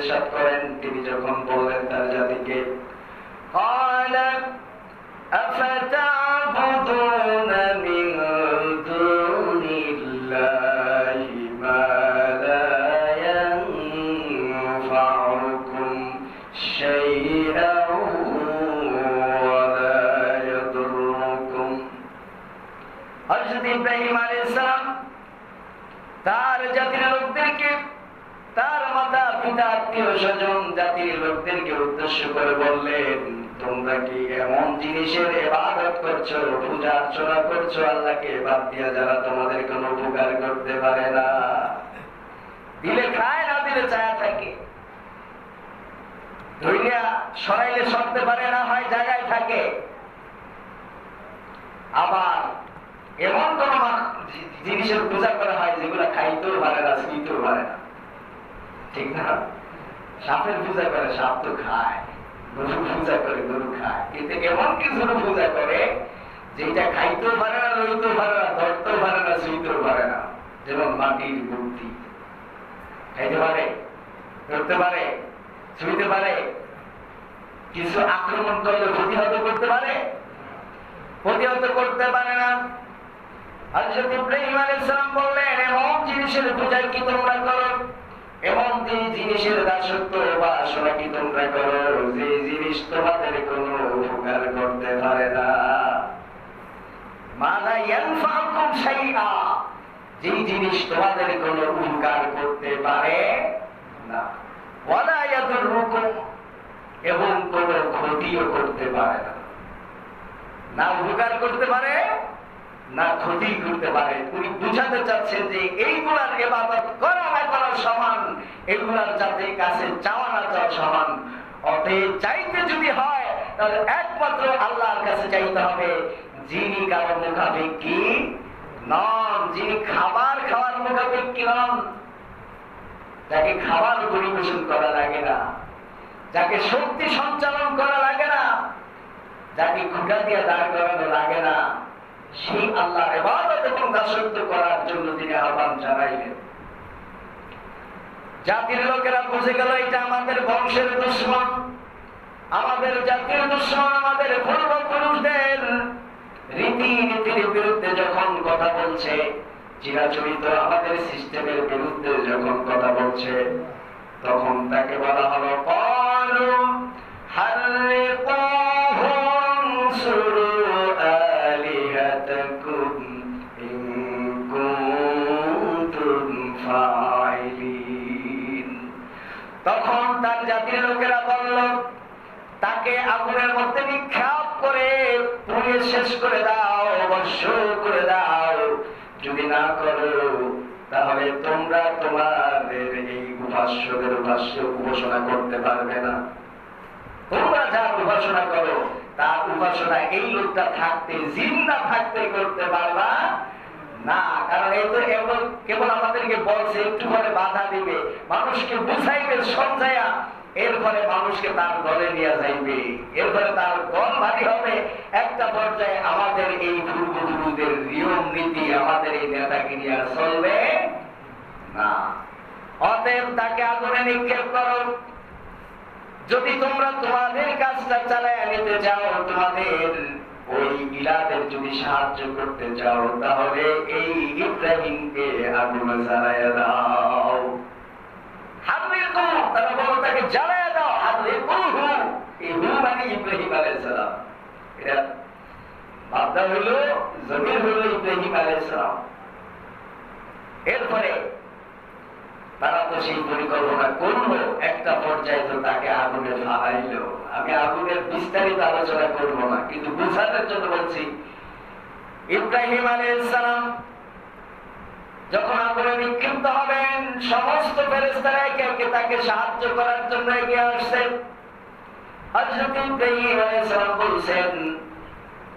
ইরশাদ করেন, তিনি যখন বললেন তার জাতিকে, قال أفتعبدون من دون الله ما لا ينفعكم شيئا ولا يضركم। হযরত ইব্রাহিম আলাইহিস সালাম তার জাতির লোকদেরকে, তার মাতা পিতা আত্মীয় স্বজন জাতির লোকদেরকে উদ্দেশ্য করে বললেন, তোমরা কি এমন জিনিসের ইবাদত করছো, পূজা অর্চনা করছো আল্লাহকে বাদ দিয়া, যারা তোমাদের কোনো উপকার করতে পারে না, দিলে খায় না দিলে চায়া থাকে, ধইরা সরাইলে সরতে পারে না, হয় জায়গায় থাকে। আবার এমন কোন জিনিসের পূজা করা হয় যেগুলা খাইতেও পারে না, শুইতেও পারে না, ঠিক না? সাপের পূজা করে, সাপ তো খায়। গরু পূজা করে, গরু খায়। কিন্তু এমন কিছু পূজা করে যেটা খাইতেও পারে না, লইতেও পারে না, ধরতেও পারে না, শুইতেও পারে না। যেমন মাটির মূর্তি, খাইতে পারে, ধরতে পারে, শুইতে পারে, কিছু আক্রমণ করলে প্রতিহত করতে পারে, প্রতিহত করতে পারে না। হযরত ইব্রাহিম আলাইহিস সালাম বললেন, এমন জিনিসের পূজা কি তোমরা করো, এমন জিনিসের দাসত্ব বা উপাসনা কি তোমরা করো যে জিনিস তোমাদের কোনো উপকার করতে পারে না। মালা ইয়ানফাকুম শাইআ, যে জিনিস তোমাদের কোনো উপকার করতে পারে না। ওয়ালা ইয়াদুররুকুম, এবং কোনো ক্ষতিও করতে পারে না। না উপকার করতে পারে না ক্ষতি করতে পারে। উনি বুঝাতে চাচ্ছেন যে এইগুলার ইবাদত করা না করা সমান, এগুলার যাতে কাছে চাওয়া না চাওয়া সমান। অতএব চাইতে যদি হয় তাহলে একমাত্র আল্লাহর কাছে চাইতে হবে, যিনি কারো মুখাপেক্ষী নন, যিনি খাবার খাওয়ার মুখাপেক্ষী নন, যাকে খাবার পরিবেশন করা লাগে না, যাকে শক্তি সঞ্চালন করা লাগে না, যাকে খুঁটা দিয়ে দাঁড় করানো লাগে না, সেই আল্লাহর ইবাদত এবং দাসত্ব করার জন্য তিনি আহ্বান জানাইলেন। জাতির লোকেরা বুঝে গেল এটা আমাদের বংশের দুশমন, আমাদের জাতির দুশমন, আমাদের পূর্বপুরুষদের রীতিনীতির বিরুদ্ধে যখন কথা বলছে, চিরাচরিত আমাদের সিস্টেমের বিরুদ্ধে যখন কথা বলছে, তখন তাকে বলা হলো ক্বালু হাররিকুহু আনসুরু আলিহাতাকুম ইন কুনতুম ফাইলিন। তখন তার জাতির লোকেরা বলল, তাকে আগুনের মধ্যে নিক্ষেপ করে পুড়িয়ে শেষ করে দাও, ভস্ম করে দাও। যদি না করো তাহলে তোমরা তোমাদের এই উপাস্যদের উপাসনা করতে পারবে না। তোমরা যার উপাসনা করো তার উপাসনা এই লোকটা থাকতে, জিন্দা থাকতে করতে পারবা না। কারণ এই তো কেবল আমাদেরকে বলছে, একটু পরে বাধা দিবে, মানুষকে বুঝাইবে, সমঝাইয়া এরপরে মানুষকে তার দলে নিয়ে যাইবে, এরপরে তার দল ভারী হবে। একটা পর্যায়ে আমাদের এই পূর্বপুরুষদের নিয়ম নীতি, আমাদের এই নেতাগিরি আর চলবে না। অতএব তাকে আগুনে নিক্ষেপ করো। যদি তোমরা তোমাদের কাজটা চালায় নিতে চাও, তোমাদের ওই ইলাদের যদি সাহায্য করতে চাও, তাহলে এই ইব্রাহিমকে আগুনে জ্বালায়া দাও। হাররিকু, তারা বলো তাকে জ্বালায়া দাও। হাররিকুহু, এই হু মানে ইব্রাহিম আলাইহিস সালাম। এটা মাবদা হলো, জমির হলো ইব্রাহিম আলাইহিস সালাম। এরপরে তারা তো সেই পরিকল্পনা করলো, একটা পর্যায়ে তো তাকে আগুনে ফালাইলো। আমি আগুনের বিস্তারিত আলোচনা করব না, কিন্তু বুঝানোর জন্য বলছি, ইব্রাহিম আলাইহিস সালাম যখন আগুনে নিক্ষিপ্ত হবেন, সমস্ত ফেরেশতারা একে একে তাকে সাহায্য করার জন্য এগিয়ে আসছেন। হযরত ইব্রাহিম আলাইহিস সালাম বলছেন,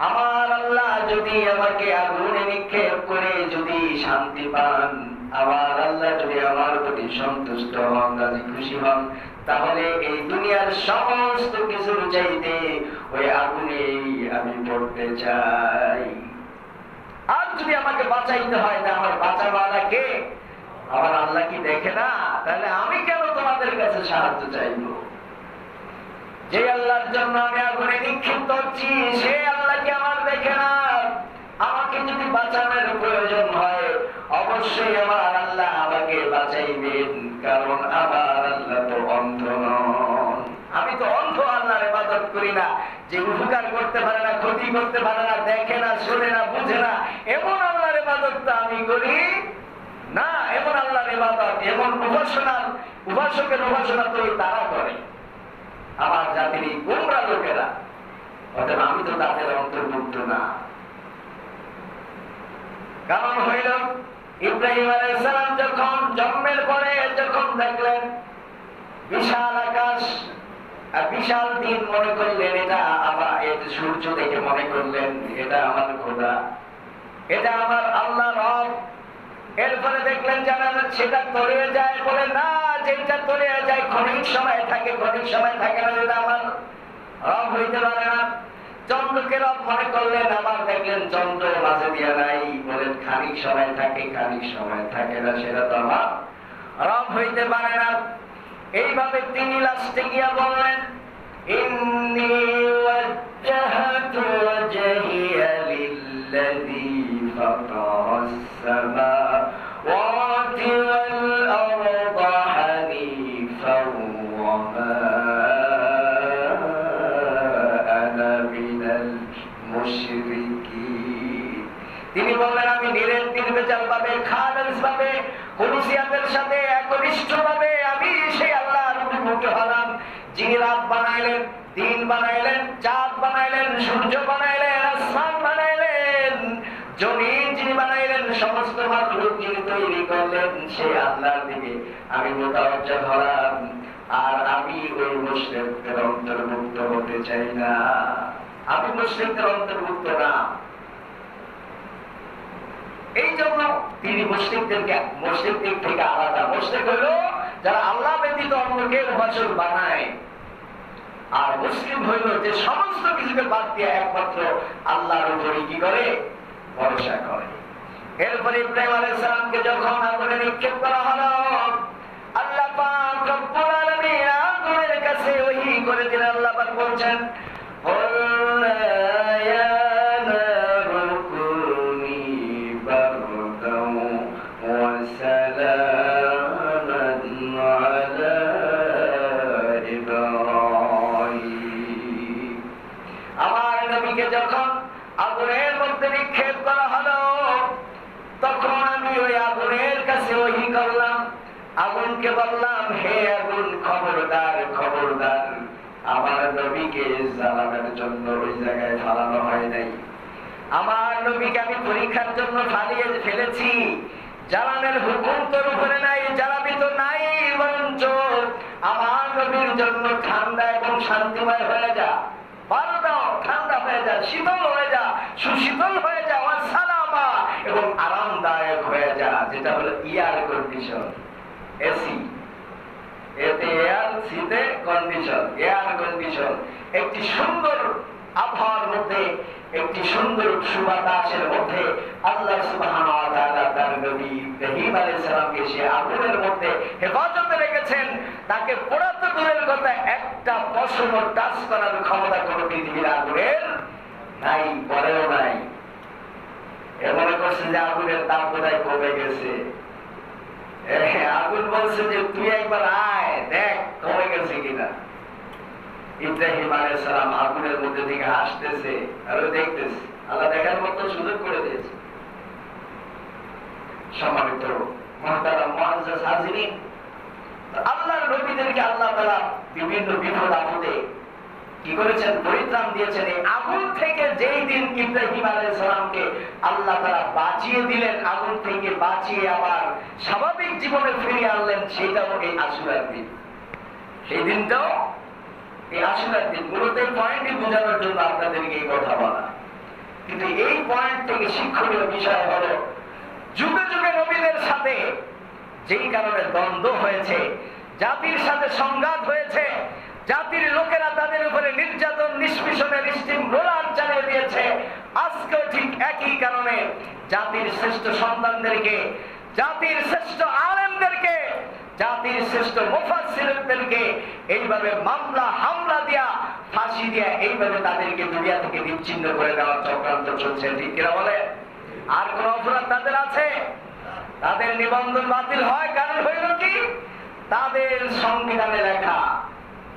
আমার আল্লাহ যদি আমাকে আগুনে নিক্ষেপ করে যদি শান্তি পান, আমার আল্লাহ যদি আমার প্রতি সন্তুষ্ট হন, রাজি খুশি হন, তাহলে এই দুনিয়ার সমস্ত কিছুর চাইতে ওই আগুনেই আমি পড়তে চাই। আর যদি আমাকে বাঁচাইতে হয়, তা আমার বাঁচাবালা কে? আমার আল্লাহ কি দেখে না? তাহলে আমি কেন তোমাদের কাছে সাহায্য চাইব? যে আল্লাহর জন্য আমি আগুনে নিক্ষিপ্ত হচ্ছি, সে আল্লাহ কি আমার দেখে না? আমাকে যদি বাঁচানোর প্রয়োজন হয়, অবশ্যই আমার আল্লাহ আমাকে বাঁচাইবেন, কারণ আমার আল্লাহ তো অন্ধ নন। আমি তো অন্ধ, আল্লাহর ইবাদত করি না, যে উপকার করতে পারে না, ক্ষতি করতে পারে না, দেখে না, শোনে না, বুঝে না, এমন আল্লাহর ইবাদত তো আমি করি না। এমন আল্লাহর ইবাদত, এমন উপাসকের উপাসনা তো তারা করে, আমার জাতির এই গোমরা লোকেরা। অতএব আমি তো তাদের অন্তর্ভুক্ত না। কারণ হইল, ইব্রাহিম আলাইহিস সালাম যখন জন্মের পরে যখন দেখলেন বিশাল আকাশ আর বিশাল দিন, মনে করলেন এটা আবার সূর্য দেখে মনে করলেন এটা আমার খোদা, এটা আমার আল্লাহ রব। এরপরে দেখলেন জানেন সেটা তলিয়ে যায়, বলে না, যেটা তলিয়ে যায় ক্ষণিক সময় থাকে, ক্ষণিক সময় থাকে না, এটা আমার রব হইতে পারে না। চন্দ্রকে রব মনে করলেন, আবার দেখলেন চন্দ্র মাঝে দিয়ে নাই, বলেন খানিক সময় থাকে, খানিক সময় থাকে না, সেটা তো আমার রব হইতে পারে না। এইভাবে তিনি লাস্টে গিয়া বললেন, ইন্নী ওয়াজ্জাহতু ওয়াজহিয়া লিল্লাযী ফাতারাস সামাওয়াতি ওয়াল আরদা হানিফান ওয়া মা আনা মিনাল মুশরিকিন। তিনি বললেন, আমি নির্ভেজাল ভাবে, খালেস ভাবে, হুলুসিয়াতের সাথে একনিষ্ঠ ভাবে আমি সেই আল্লাহর অভিমুখী হলাম, যিনি রাত বানাইলেন, দিন বানাইলেন, চাঁদ বানাইলেন, সূর্য বানাইলেন, আসমান বানাইলেন, জমিন যিনি বানাইলেন, সমস্ত মাখলুক যিনি তৈরি করলেন, সেই আল্লাহর দিকে আমি মুতাওয়াজ্জিহ হলাম। আর আমি ওই মুশরিকদের অন্তর্ভুক্ত হতে চাই না, আমি মুশরিকদের অন্তর্ভুক্ত না। এই জন্য তিনি মুশরিকদের থেকে আলাদা। মুশরিক হলো যারা আল্লাহ ব্যতীত অন্যকে উপাসক বানায়, আর মুসলিম হইল যে সমস্ত কিছুকে বাদ দিয়ে একমাত্র আল্লাহর উপরে কি করে? ভরসা করে। এরপরে ইব্রাহিম আলাইহিস সালামকে যখন আগুনে নিক্ষেপ করা হলো, আল্লাহ পাক রব্বুল আলামিন আগুনের কাছে ওহী করে দিলেন। আল্লাহ পাক বলছেন, যখন আগুনের মধ্যে নিক্ষেপ করা হলো, তখন আমি ওই আগুনের কাছে ওহী করলাম, আগুনকে বললাম, হে আগুন, খবরদার, খবরদার, আমার নবীকে জ্বালানোর জন্য ওই জায়গায় ফালানো হয় নাই। আমার নবীকে আমি পরীক্ষার জন্য ফালিয়ে ফেলেছি, জ্বালানোর হুকুম তোর উপরে নাই, জ্বালাবি তো নাই, বরঞ্চ আমার নবীর জন্য ঠান্ডা এবং শান্তিময় হয়ে যা, ঠান্ডা হয়ে যা, শীতল হয়ে যা, সুশীতল হয়ে যা, সালামা এবং আরামদায়ক হয়ে যা, যেটা হলো এয়ার কন্ডিশন, এসি। এতে এয়ার, শীতে কন্ডিশন, এয়ার কন্ডিশন। একটি সুন্দর আবহাওয়ার মধ্যে, একটি সুন্দর সুবাতাসের মধ্যে আল্লাহ সুবহানাহু ওয়া তাআলা তার নবী ইব্রাহিম আলাইহিস সালামকে সে আগুনের মধ্যে হেফাজতে রেখেছেন। তাকে পোড়াতে দূরের কথা, একটা পশম টাচ করার ক্ষমতা কোনো পৃথিবীর আগুনের নাই, পরেও নাই। এ মনে করছে যে আগুনের তাপ বোধহয় কমে গেছে। আগুন বলছে যে তুই একবার আয়, দেখ কমে গেছে কিনা। ইব্রাহিম আলাইহিস সালাম আগুনের মধ্যে থেকে আসতেছে আর দেখতেছে, আল্লাহ দেখার মতো সুযোগ করে দিয়েছে। সম্মানিত মুহতারাম মুআজ্জাজ হাজিরিন, আল্লাহর নবীদেরকে আল্লাহ তাআলা বিভিন্ন বিপদ আপদে কি করেছেন? পরিত্রাণ দিয়েছেন। এই আগুন থেকে যেই দিন ইব্রাহিম আলাইহিস সালামকে আল্লাহ তাআলা বাঁচিয়ে দিলেন, আগুন থেকে বাঁচিয়ে আবার স্বাভাবিক জীবনে ফিরিয়ে আনলেন, সেটাও এই আশুরার দিন। সেই দিনটাও এই আশুরার দিন। মূলত এই পয়েন্টটি বোঝানোর জন্য আপনাদেরকে এই কথা বলা। কিন্তু এই পয়েন্ট থেকে শিক্ষণীয় বিষয় হলো, যুগে যুগে নবীদের সাথে যেই কারণে দ্বন্দ্ব হয়েছে, জাতির সাথে সংঘাত হয়েছে, জাতির লোকেরা তাদের উপরে নির্যাতন, নিষ্পেষণের স্টিম রোলার চালিয়ে দিয়েছে, আজকেও ঠিক একই কারণে জাতির শ্রেষ্ঠ সন্তানদেরকে জাতির শ্রেষ্ঠ আলেমদেরকে, জাতির শ্রেষ্ঠ মুফাসসিরদেরকে এইভাবে মামলা হামলা দিয়া, ফাঁসি দিয়া, এইভাবে তাদেরকে দুনিয়া থেকে বিচ্ছিন্ন করে দেওয়ার চক্রান্ত চলছে, ঠিক কিনা বলে? আর কোন অপরাধ তাদের আছে? তাদের নিবন্ধন বাতিল হয় কারণ হইল কি? তাদের সংবিধানে লেখা,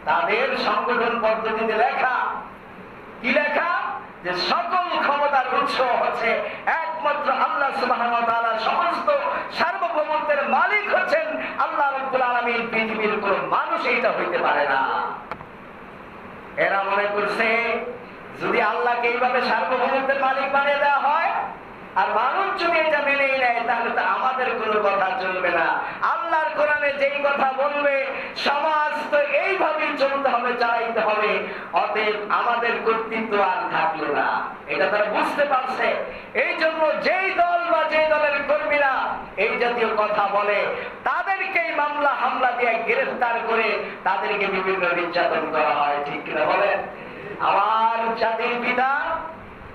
তাদের সংগঠন পদ্ধতিতে লেখা, কি লেখা? যে সকল ক্ষমতার উৎস হচ্ছে একমাত্র আল্লাহ সুবহানাহু ওয়া তাআলা, সমস্ত সার্বভৌমত্বের মালিক হচ্ছেন আল্লাহ রাব্বুল আলামিন, পৃথিবীর কোন মানুষ এটা হইতে পারে না। এরা মনে করছে যদি আল্লাহকে এইভাবে সার্বভৌমত্বের মালিক বানিয়ে দেওয়া হয় আর মানুষ যদি এটা মেনে নেয় তাহলে তো আমাদের কোনো কথা চলবে না। আল্লাহর কোরআনে যেই কথা বলবে সমাজ তো এইভাবেই চলতে হবে, চালাইতে হবে, অতএব আমাদের কর্তৃত্ব আর থাকলো না। এটা তারা বুঝতে পারছে। এই জন্য যেই দল বা যেই দলের কর্মীরা এই জাতীয় কথা বলে তাদেরকেই মামলা হামলা দিয়ে গ্রেফতার করে তাদেরকে বিভিন্ন নির্যাতন করা হয়, ঠিক কিনা বলেন? আমার জাতির পিতা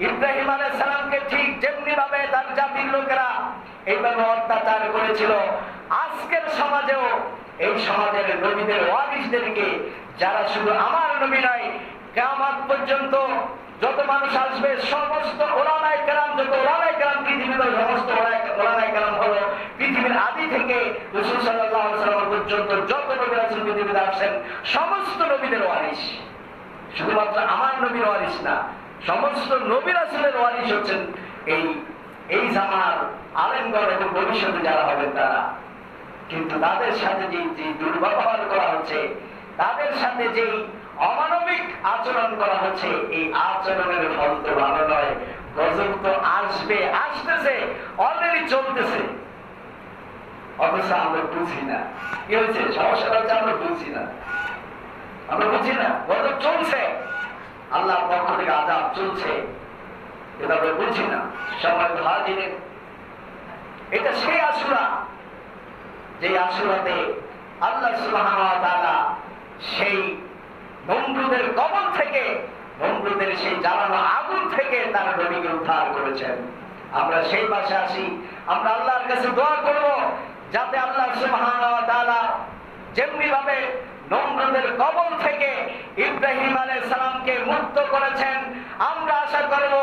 ইব্রাহিম আলাইহিস সালামকে ঠিক যেমনি ভাবে তার জাতির লোকেরা এইভাবে অত্যাচার করেছিল, আজকের সমাজেও এই সমাজের নবীদের ওয়ারিসদেরকে, যারা শুধু আমার নবী নয়, কিয়ামত পর্যন্ত যত মানুষ আসবে সমস্ত উলামায়ে কেরাম, যত উলামায়ে কেরাম পৃথিবীতে, সমস্ত উলামায়ে কেরাম হলো পৃথিবীর আদি থেকে রাসূল সাল্লাল্লাহু আলাইহি ওয়াসাল্লাম পর্যন্ত যত নবী রাসূল পৃথিবীতে আসেন সমস্ত নবীদের ওয়ারিস, শুধুমাত্র আমার নবীর ওয়ারিস না, সমস্ত নবী রাসূলের ওয়ারিস হচ্ছেন এই জামানার আলেমগণ এবং ভবিষ্যতে যারা হবেন তারা। কিন্তু তাদের সাথে যে দুর্ব্যবহার করা হচ্ছে, তাদের সাথে যে অমানবিক আচরণ করা হচ্ছে, এই আচরণের ফল তো ভালো নয়। গজব তো আসবে, আসতেছে, অলরেডি চলতেছে, অথচ আমরা বুঝি না। কি হয়েছে? সমস্যাটা হচ্ছে আমরা বুঝি না, আমরা বুঝি না। গজব চলছে, আল্লাহর পক্ষ থেকে আযাব চলছে, এটা আমরা বুঝি না। সম্মানিত হাজিরিন, এটা সেই আশুরা যে আশুরাতে আল্লাহ সুবহানাহু ওয়া তাআলা সেই নমরুদের কবল থেকে, নমরুদের সেই জ্বালানো আগুন থেকে তার নবীকে উদ্ধার করেছেন। আমরা সেই পাশে আসি, আমরা আল্লাহর কাছে দোয়া করব যাতে আল্লাহ সুবহানাহু ওয়া তাআলা যেমনি ভাবে নমরুদের কবল থেকে ইব্রাহিম আলাইহিস সালামকে মুক্ত করেছেন, আমরা আশা করব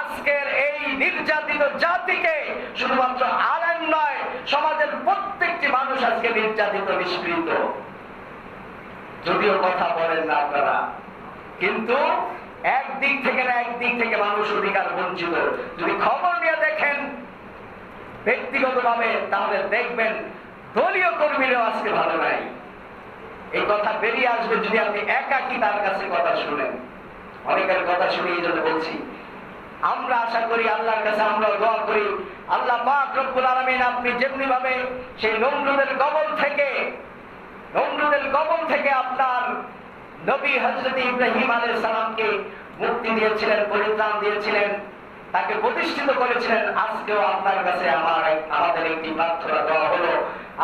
আজকের এই নির্যাতিত জাতিকে শুধুমাত্র আলেম নয়, সমাজের প্রত্যেকটি মানুষ আজকে নির্যাতিত, নিষ্পীড়িত। যদিও কথা বলেন না আপনারা, কিন্তু একদিক থেকে না একদিক থেকে মানুষ অধিকার বঞ্চিত। যদি খবর নিয়ে দেখেন ব্যক্তিগতভাবে, তাহলে দেখবেন দলীয় কর্মীরাও আজকে ভালো নাই। এই কথা বেরিয়ে আসবে যদি আপনি একাকী তার কাছে কথা শুনেন। অনেকের কথা শুনে এই জন্য বলছি, আমরা আশা করি আল্লাহর কাছে, আমরা দোয়া করি আল্লাহ পাক রব্বুল আলামিন আপনি যেমনি ভাবে সেই নমরুদের কবল থেকে আপনার নবী হযরত ইব্রাহিম আলাইহিস সালামকে মুক্তি দিয়েছিলেন, পরিত্রাণ দিয়েছিলেন, তাকে প্রতিষ্ঠিত করেছিলেন, আজকেও আপনার কাছে আমাদের একটি প্রার্থনা দেওয়া হলো,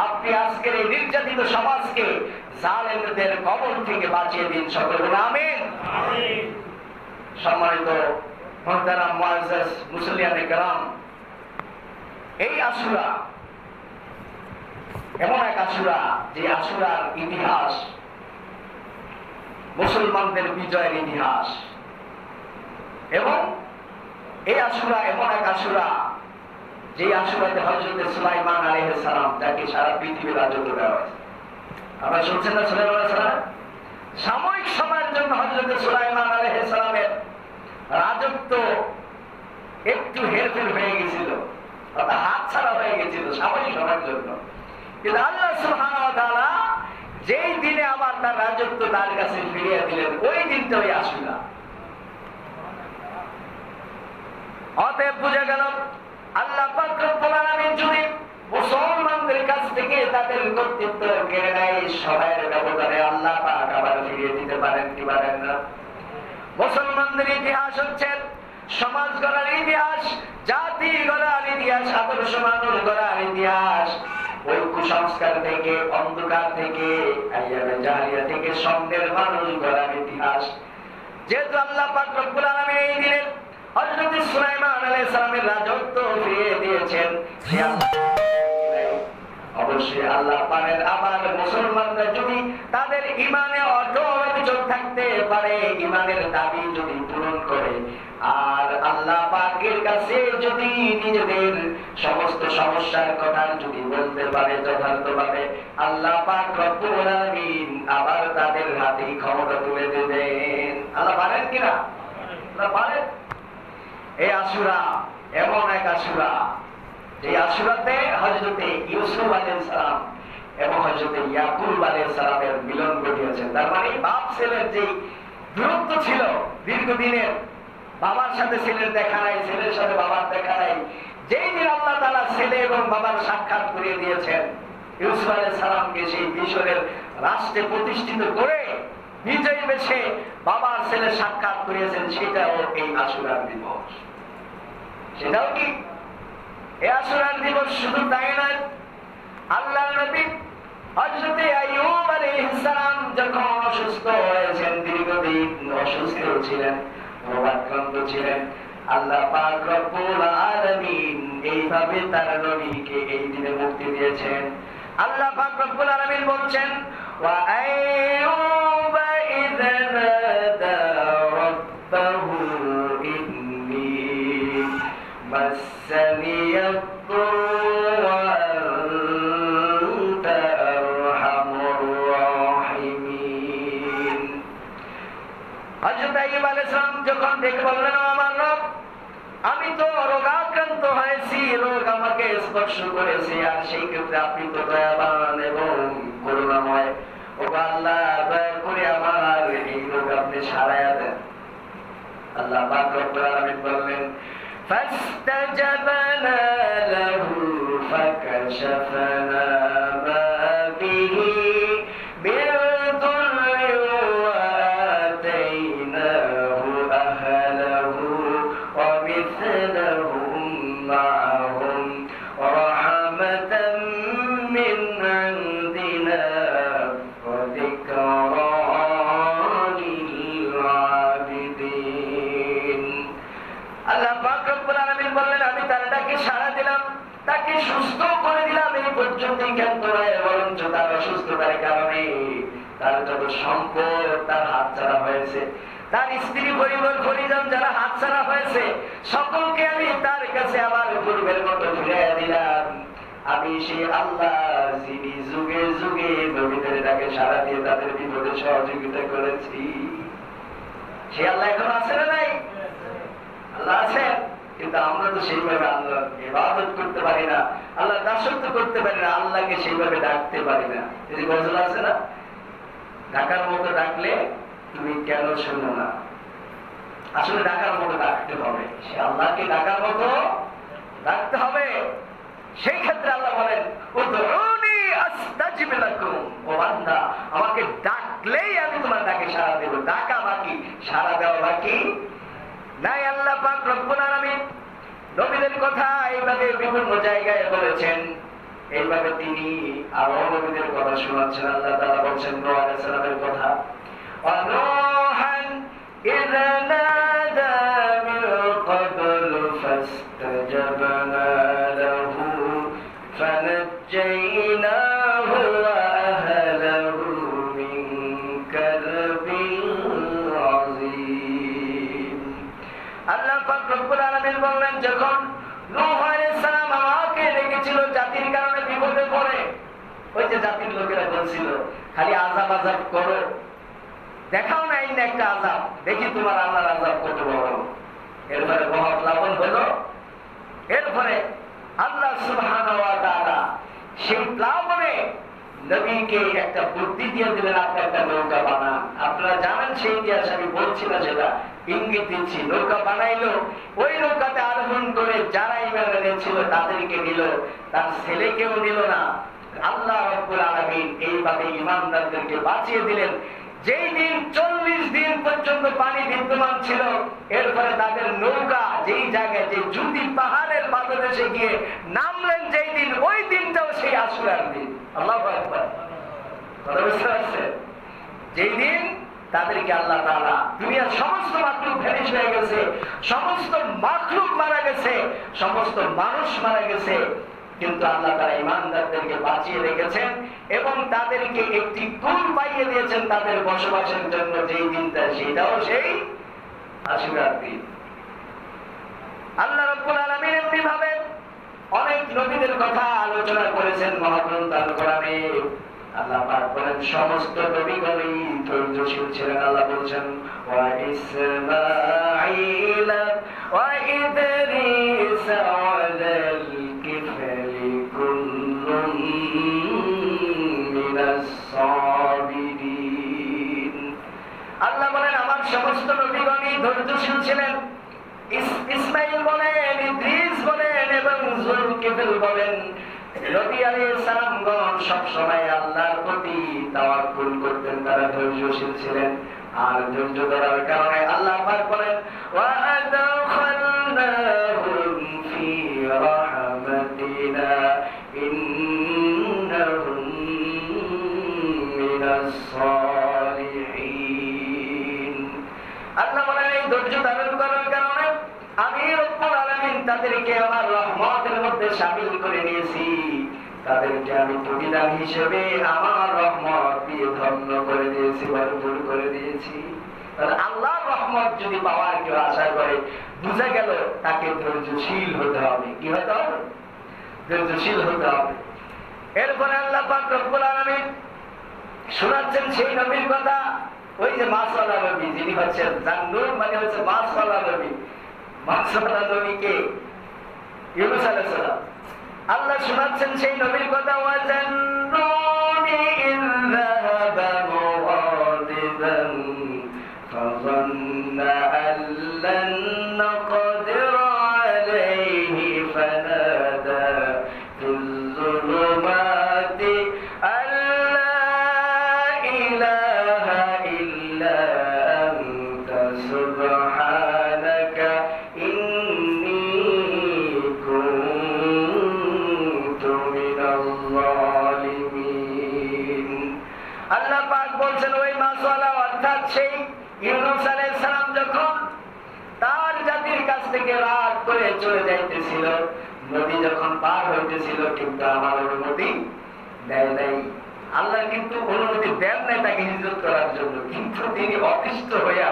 আপনি আজকের এই নির্যাতিত সমাজকে জালেমদের কবল থেকে বাঁচিয়ে দিন। সকলে বলুন আমিন। সম্মানিত মুহতারাম মুআজ্জাজ মুসল্লিয়ানে কেরাম, এই আশুরা এমন এক আশুরা যে আশুরার ইতিহাস মুসলমানদের বিজয়ের ইতিহাস, এবং এই আশুরা এমন এক আশুরা যে আশুরাতে হযরত সুলাইমান আলাইহিস সালাম, যাকে সারা পৃথিবীর রাজত্ব দেওয়া হয়েছে। আমরা শুনছেন না সুলাইমান আলাইহিস সালাম? সাময়িক সময়ের জন্য হযরত সুলাইমান আলাইহিস সালামের রাজত্ব একটু হেরফের হয়ে গেছিল, অর্থাৎ হাতছাড়া হয়ে গেছিল সাময়িক সময়ের জন্য। কিন্তু আল্লাহ সুবহানাহু ওয়া তাআলা যেই দিনে আবার তার রাজত্ব তার কাছে ফিরিয়ে দিলেন, ওই দিনটা ওই আশুরা। অতএব বুঝে গেল আল্লাহ পাক রব্বুল আলামিন যদি মুসলমানদের কাছ থেকে তাদের কর্তৃত্ব কেড়ে নেয়, সময়ের ব্যবধানে আল্লাহ পাক আবার ফিরিয়ে দিতে পারেন কি পারেন না? মুসলমানদের ইতিহাস হচ্ছে সমাজ গড়ার ইতিহাস, জাতি গড়ার ইতিহাস, আদর্শ মানুষ গড়ার ইতিহাস। ওই কুসংস্কার থেকে, অন্ধকার থেকে, আইয়ামে জাহেলিয়া থেকে স্বপ্নের মানুষ গড়ার ইতিহাস। যেহেতু আল্লাহ পাক রব্বুল আলামিন এই দিনে হযরত সুলাইমান আলাইহিস সালামের রাজত্ব ফিরিয়ে দিয়েছেন, দিবসে আল্লাহ পারেন আমার মুসলমানরা যদি তাদের ইমানে অটল থাকতে পারে, ইমানের দাবি যদি পূরণ করে, আর আল্লাহ পাকের কাছে যদি নিজেদের সমস্ত সমস্যার কথা যদি বলতে পারে যথার্থভাবে, আল্লাহ পাক রব্বুল আলামিন আবার তাদের হাতে ক্ষমতা তুলে দেবেন। আল্লাহ পারেন কিনা? আল্লাহ পারেন। এই আশুরা এমন এক আশুরা, যে আশুরাতে হযরতে ইউসুফ আলাইহিস সালাম এবং হযরতে ইয়াকুব আলাইহিস সালামের মিলন ঘটিয়েছে। তার মানে বাপ ছেলের যে দূরত্ব ছিল দীর্ঘদিনের, বাবার সাথে ছেলের দেখা নাই, ছেলের সাথে বাবার দেখা নাই, যেই দিন আল্লাহ তাআলা ছেলে এবং বাবার সাক্ষাৎ করিয়ে দিয়েছেন, ইউসুফ আলাইহিস সালামকে সেই মিশরের রাষ্ট্রে প্রতিষ্ঠিত করে নিজেই বেশে বাবার ছেলে সাক্ষাৎ করিয়েছেন, সেটাও এই আশুরার দিবস। সেটাও কি এই আশুরার দিবস? শুধু তাই নয়, আল্লাহর নবী হযরতে আইয়ুব আলাইহিস সালাম যখন অসুস্থ হয়েছেন, দীর্ঘদিন অসুস্থ ছিলেন, রোগাক্রান্ত ছিলেন, আল্লাহ পাক রব্বুল আলামিন এইভাবে তার নবীকে এই দিনে মুক্তি দিয়েছেন। আল্লাহ পাক রব্বুল আলামিন বলছেন, ওয়া আইয়ুবা ইযা নাদা রাব্বাহু ইন্নী মাসসানিয়াদ-দুররু ওয়া আনতা আরহামুর রাহিমিন। হযরত আইয়ুব আলাইহিস সালাম যখন ডেকে বললেন, আমার রব, আমি তো রোগাক্রান্ত হয়েছি, রোগ আমাকে স্পর্শ করেছে, আর সেই ক্ষেত্রে আপনি তো দয়াবান এবং করুণাময়, ও আল্লাহ দয়া করে আমার এই রোগ আপনি সারাইয়া দেন। আল্লাহ পাক রব্বুল আলামিন বললেন, ফাস্তাজাবনা লাহু ফাকাশাফনা মা বিহি মিন দুররিন ওয়া আতাইনাহু আহলাহু ওয়া মিথলাহুম মা'হুম রাহমাতাম মিন ইনদিনা ওয়া যিকরা লিল আবিদিন। আল্লাহ পাক রব্বুল আলামিন বললেন, আমি তার ডাকে সাড়া দিলাম, তাকে সুস্থ করে দিলাম। এই পর্যন্ত জ্ঞাত নয়, বরঞ্চ তার অসুস্থতার কারণে তার যত সম্পদ তার হাতছাড়া হয়েছে, তার স্ত্রী পরিবার পরিজন যারা হাতছাড়া হয়েছে, সকলকে আমি তার কাছে আবার পূর্বের মতো ফিরিয়ে দিলাম। আমি সেই আল্লাহ যিনি যুগে যুগে নবীদের ডাকে সাড়া দিয়ে তাদের বিপদে সহযোগিতা করেছি, সে আল্লাহ এখন আছে না নাই? আল্লাহ আছেন, কিন্তু আমরা তো সেইভাবে আল্লাহর ইবাদত করতে পারি না, আল্লাহর দাসত্ব করতে পারি না, আল্লাহকে সেইভাবে ডাকতে পারি না। এই যে গজল আছে না, ডাকার মতো ডাকলে তুমি কেন শোনো না? আসলে ডাকার মতো ডাকতে হবে, সে আল্লাহকে ডাকার মতো ডাকতে হবে। সেই ক্ষেত্রে আল্লাহ বলেন, উদউনি আস্তাজিব লাকুম, ও বান্দা আমাকে ডাকলেই আমি তোমার ডাকে সাড়া দেব। ডাকা বাকি, সাড়া দেওয়া বাকি নাই। আল্লাহ পাক রব্বুল আলামিন নবীদের কথা এইভাবে বিভিন্ন জায়গায় বলেছেন, এইভাবে তিনি আরো নবীদের কথা শোনাচ্ছেন। আল্লাহ তাআলা বলছেন নূহ আলাইহিস সালামের কথা, ওয়া নূহান ইযা নাদা মিন ক্বাবলু ফাস্তাজাবনা লাহু ফানাজ্জাইনাহু ওয়া আহলাহু মিন কারবিল আযীম। আল্লাহ পাক রব্বুল আলামিন বললেন, যখন নূহ আলাইহিস সালাম আমাকে ডেকেছিল জাতির কারণে বিপদে পড়ে, ওই যে জাতির লোকেরা বলছিল খালি আযাব আযাব করো, দেখাও না এই একটা আযাব, দেখি তোমার আল্লাহর আযাব কত বড়। এরপরে মহা প্লাবন হলো, এরপরে আল্লাহ সুবহানাহু ওয়া তাআলা সেই প্লাবনে নবীকে একটা বুদ্ধি দিয়ে দিলেন, আপনি একটা নৌকা বানান। আপনারা জানেন সেই ইতিহাস, আমি বলছি না, সেটা ইঙ্গিত দিচ্ছি। নৌকা বানাইলো, ওই নৌকাতে আরোহণ করে যারা ঈমান এনেছিল তাদেরকে নিল, তার ছেলেকেও নিল না। আল্লাহ রাব্বুল আলামিন এইভাবে ঈমানদারদেরকে বাঁচিয়ে দিলেন। যেই দিন 40 দিন পর্যন্ত পানি বিদ্যমান ছিল, এরপরে তাদের নৌকা যেই জায়গায়, যে জুতি পাহাড়ের পাদদেশে গিয়ে নামলেন যেই দিন, ওই দিনটাও সেই আশুরার দিন। আল্লাহু আকবার। কথা বুঝতে পারছেন? যেই দিন তাদেরকে আল্লাহ তাআলা, দুনিয়ার সমস্ত মাখলুক ভ্যানিশ হয়ে গেছে, সমস্ত মাখলুক মারা গেছে, সমস্ত মানুষ মারা গেছে, কিন্তু আল্লাহ তাআলা ঈমানদারদেরকে বাঁচিয়ে বানিয়ে রেখেছেন এবং তাদেরকে একটি কুল পাইয়ে দিয়েছেন তাদের বসবাসের জন্য, যেই দিনটা সেটাও সেই আশুরার দিন। আল্লাহ রাব্বুল আলামিন এমনি ভাবে অনেক নবীদের কথা আলোচনা করেছেন মহাগ্রন্থ আল কোরআনে। আল্লাহ পাক বলেন সমস্ত নবীগণই ধৈর্যশীল ছিলেন। আল্লাহ বলছেন ওয়া ইসমাঈল ওয়া ইদরিস ওয়া যাল কিফলি কুল্লুম মিনাস সাবিরিন। আল্লাহ বলেন আমার সমস্ত নবীগণই ধৈর্যশীল ছিলেন। ইসমাঈল বলেন, ইদ্রিস বলেন এবং যুলকিফল বলেন, নবী আলাইহিস সালামগণ সব সময় আল্লাহর প্রতি তাওয়াক্কুল করতেন, তারা ধৈর্যশীল ছিলেন। আর ধৈর্য ধরার কারণে আল্লাহ পাক বলেন ওয়া আদখালনাহুম ফি রাহমাতিনা ইন্নাহুম মিনাস সালিহিন। আল্লাহ বলেন এই ধৈর্য ধারণ করার কারণে আমি রব্বুল আলামিন তাদেরকে আমার রহমতের মধ্যে শামিল করে নিয়েছি, তাদেরকে আমি প্রতিদান হিসেবে আমার রহমত দিয়ে ধন্য করে দিয়েছি, ভরপুর করে দিয়েছি। তাহলে আল্লাহর রহমত যদি পাওয়ার কেউ আশা করে, বুঝা গেল তাকে ধৈর্যশীল হতে হবে। কি হতে হবে? ধৈর্যশীল হতে হবে। এরপরে আল্লাহ পাক রব্বুল আলামিন শোনাচ্ছেন সেই নবীর কথা, ওই যে মাসওয়ালা নবী, যিনি হচ্ছেন জান্নুর মানে হচ্ছে মাসওয়ালা নবী। মাসওয়ালা নবীকে ইউনূস আলাইহিস সালাম। আল্লাহ শোনাচ্ছেন সেই নবীর কথা ওয়া জান্নুনি ইযহাবা মুগাদিবান ফাযান্না আল্লান নাকদির আলাইহি ফানাদা ফিল যুলুমাতি আল্লা ইলাহা ইল্লা আনতা সুবহানাকা ইন্নী কুনতু মিনাল যালিমিন। আল্লাহ পাক বলছেন ওই মাসওয়ালা অর্থাৎ সেই ইউনূস আলাইহিস সালাম যখন তার জাতির কাছ থেকে রাগ করে চলে যাইতেছিল, নদী যখন পার হইতেছিল, কিন্তু আমার অনুমতি দেয় নাই। আল্লাহ কিন্তু অনুমতি দেন নাই তাকে হিজরত করার জন্য, কিন্তু তিনি অতিষ্ঠ হইয়া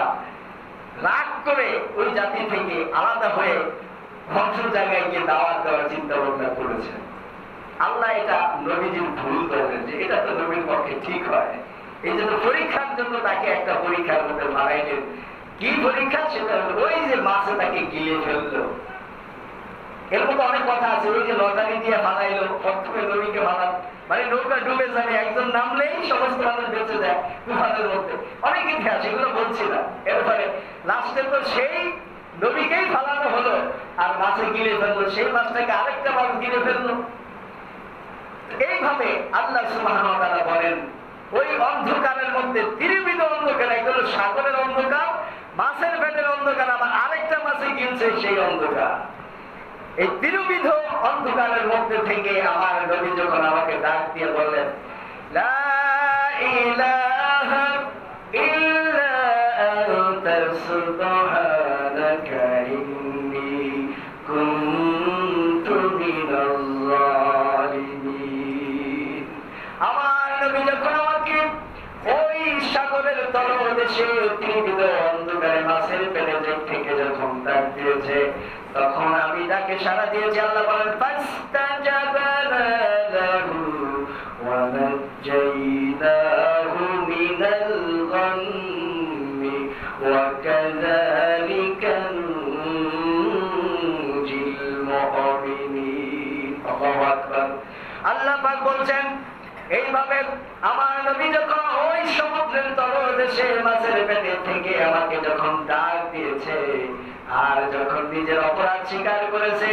রাগ করে ওই জাতি থেকে আলাদা হয়ে ধ্বংস জায়গায় গিয়ে দাওয়াত দেওয়ার চিন্তা ভাবনা করেছেন। আল্লাহ এটা নবীজির ভুল করেন যে এটা তো নবীর পক্ষে ঠিক হয়, এই জন্য পরীক্ষার জন্য তাকে একটা পরীক্ষার মধ্যে বানাইলেন। কি পরীক্ষা? সেটা ওই যে মাছে তাকে গিলে ফেললো। এর মধ্যে অনেক কথা আছে, ওই যে লটারি দিয়ে বানাইলো, প্রথমে নবীকে বানান মানে নৌকা ডুবে যাবে, একজন নামলেই সমস্ত মানুষ বেঁচে যায় তুফানের মধ্যে, অনেক ইতিহাস, এগুলো বলছি না। এরপরে লাস্টে তো সেই নবীকেই ফালানো হলো, আর মাছে গিলে ফেললো, সেই মাছটাকে আরেকটা মাছ গিলে ফেললো। এইভাবে আল্লাহ সুবহানাহু ওয়া তাআলা বলেন ওই অন্ধকারের মধ্যে তিরবিধ অন্ধকার, একটা হলো সাগরের অন্ধকার, মাছের পেটের অন্ধকার, আবার আরেকটা মাছে গিলছে সেই অন্ধকার। এই তিরবিধ অন্ধকারের মধ্যে থেকে আমার নবী যখন আমাকে ডাক দিয়ে বললেন লা ইলাহা ইল্লা আনতা সুবহানাকা ইন্নী কুনতু মিনাল যালিমিন। আমার নবী যখন আমাকে ওই সাগরের তলদেশে তিরবিধ অন্ধকারে মাছের পেটে থেকে যখন ডাক দিয়েছে, তখন আমি তাকে সাড়া দিয়েছি। আল্লাহ বলেন ফাস্তাজাবা লাহু ওয়া নাজ্জাইনাহু মিনাল গাম্মি ওয়া কাযালিকা নুনজিল মুমিনিন। আল্লাহু আকবার। আল্লাহ পাক বলছেন এইভাবে আমার নবী যখন ওই সমুদ্রের তলদেশে মাছের পেটে থেকে আমাকে যখন ডাক দিয়েছে, আর যখন নিজের অপরাধ স্বীকার করেছে,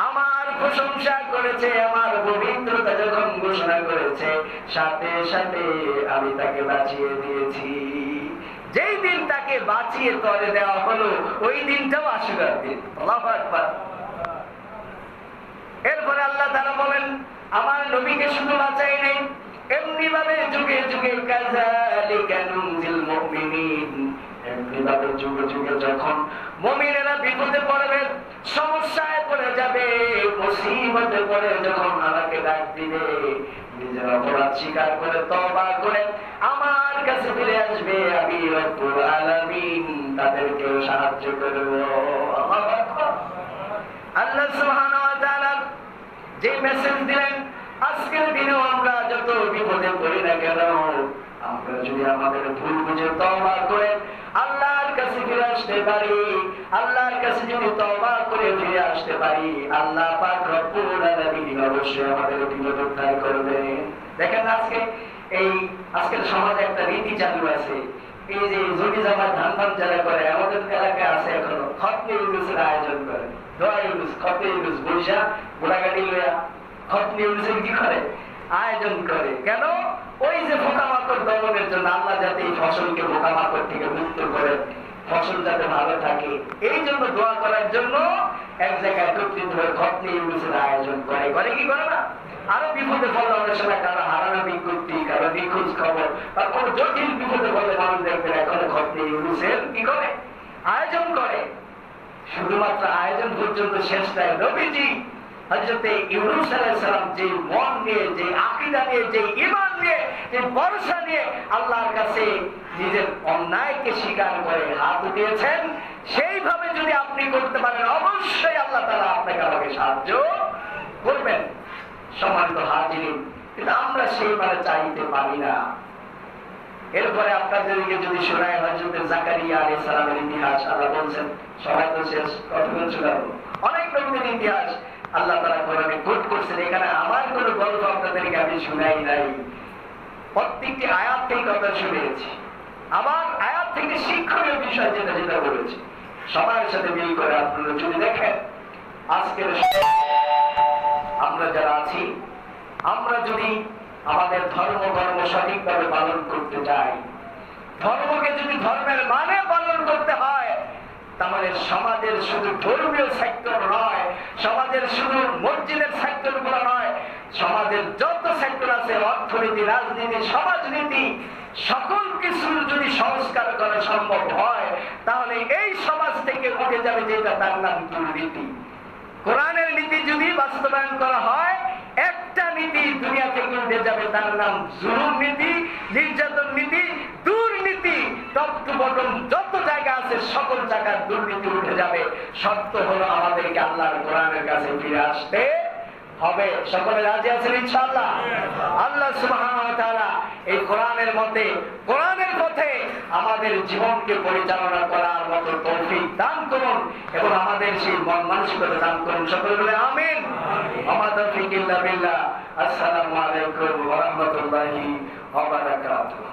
আমার প্রশংসা করেছে, আমার পবিত্রতা যখন ঘোষণা করেছে, সাথে সাথে আমি তাকে বাঁচিয়ে দিয়েছি। যেই দিন তাকে বাঁচিয়ে তরে দেওয়া হলো, ওই দিনটাও আশুরার দিন। আল্লাহু আকবার। এরপরে আল্লাহ তাআলা বলেন আমার নবীকে শুধু বাঁচাই নেই, এমনি ভাবে যুগে যুগে কাযালিকা নুনজিল মুমিনিন, বিবাদের যুগে যুগে যখন মুমিনেরা বিপদে পড়বে, সমস্যায় পড়ে যাবে, মুসিবতে পড়ে যখন আমাকে ডাক দিবে, নিজের অপরাধ স্বীকার করে তওবা করে আমার কাছে ফিরে আসবে, আমি রব্বুল আলামিন তাদেরকে সাহায্য করব। আল্লাহ সুবহানাহু ওয়া তাআলা যে মেসেজ দিলেন, আজকের দিনেও আমরা যত বিপদে পড়ি না কেন, আমরা যদি আমাদের ভুল বুঝে তওবা করে আল্লাহর কাছে ফিরে আসতে পারি, আল্লাহর কাছে যদি তওবা করে ফিরে আসতে পারি, আল্লাহ পাক রব্বুল আলামিন অবশ্যই আমাদের বিপদ উদ্ধার করবেন। দেখেন আজকের সমাজে একটা রীতি চালু আছে, এই যে জমি জমা ধান ধান যারা করে, আমাদের এলাকায় আছে এখনো খতনে ইউনুসের আয়োজন করে, দোয়া ইউনুস খতনে ইউনুস বৈশা গোড়াগাড়ি লইয়া খতনে ইউনুসের কি করে আয়োজন করে। কেন? ওই যে পোকামাকড় দমনের জন্য, আল্লাহ যাতে এই ফসলকে পোকামাকড় থেকে মুক্ত করে, ফসল যাতে ভালো থাকে, এই জন্য দোয়া করার জন্য এক জায়গায় একত্রিত হয়ে খতনে ইউনুসের আয়োজন করে। করে কি করে না? আরো বিপদে পড়লে অনেক সময় কারো হারানো বিজ্ঞপ্তি, কারো নিখোঁজ খবর বা কোনো জটিল বিপদে পড়লে মানুষ দেখবেন এখন খতনে ইউনুসের কি করে আয়োজন করে। শুধুমাত্র আয়োজন পর্যন্ত শেষ নয়, নবীজি হযরতে ইউনূস আলাইহিস সালাম যে মন নিয়ে, যে আকীদা নিয়ে, যে ঈমান নিয়ে, যে ভরসা নিয়ে আল্লাহর কাছে নিজের অন্যায়কে স্বীকার করে হাত উঠিয়েছেন, সেইভাবে যদি আপনি করতে পারেন, অবশ্যই আল্লাহ তাআলা আপনাকে আমাকে সাহায্য করবেন। সম্মানিত হাজিরিন, কিন্তু আমরা সেইভাবে চাইতে পারি না। এরপরে আপনাদেরকে যদি শোনায় হযরত জাকারিয়া আলাইহিস সালামের ইতিহাস, আল্লাহ বলছেন, সবাই তো শেষ কথা বলছিল, অনেক নবীদের ইতিহাস আল্লাহ তাআলা কোরআনে কোট করছেন। এখানে আমার কোনো গল্প আপনাদেরকে আমি শুনাই নাই, প্রত্যেকটি আয়াত থেকে কথা শুনেছি, আবার আয়াত থেকে শিক্ষণীয় বিষয় যেটা যেটা বলেছি সবার সাথে মিল করে আপনারা যদি দেখেন, আজকের আমরা যারা আছি, আমরা যদি আমাদের ধর্ম সঠিকভাবে পালন করতে চাই, ধর্মকে যদি ধর্মের মানে পালন করতে হয়, তাহলে সমাজের শুধু ধর্মীয় সেক্টর নয়, সমাজের শুধু মসজিদের সেক্টর গুলো নয়, সমাজের যত সেক্টর আছে, অর্থনীতি, রাজনীতি, সমাজনীতি, সকল কিছুর যদি সংস্কার করা সম্ভব হয়, তাহলে এই সমাজ থেকে উঠে যাবে যেটা তার নাম দুর্নীতি। কোরআনের নীতি যদি বাস্তবায়ন করা হয়, একটা নীতি দুনিয়া থেকে উঠে যাবে, তার নাম জুলুম নীতি, নির্যাতন নীতি, দুর্নীতি। টপ টু বটম যত জায়গা আছে সকল জায়গায় দুর্নীতি উঠে যাবে। শর্ত হলো আমাদেরকে আল্লাহর কোরআনের কাছে ফিরে আসতে হবে। সকলে রাজি আছেন ইনশাআল্লাহ? আল্লাহ সুবহানাহু ওয়া তাআলা এই কোরআনের মতে, কোরআনের পথে আমাদের জীবনকে পরিচালনা করার মতো তৌফিক দান করুন এবং আমাদের সেই মন মানসিকতা দান করুন। সকলে বলে আমিন। ওয়া তৌফিক ইল্লা বিল্লাহ। আসসালামু আলাইকুম ওয়া রাহমাতুল্লাহি ওয়া বারাকাতুহু।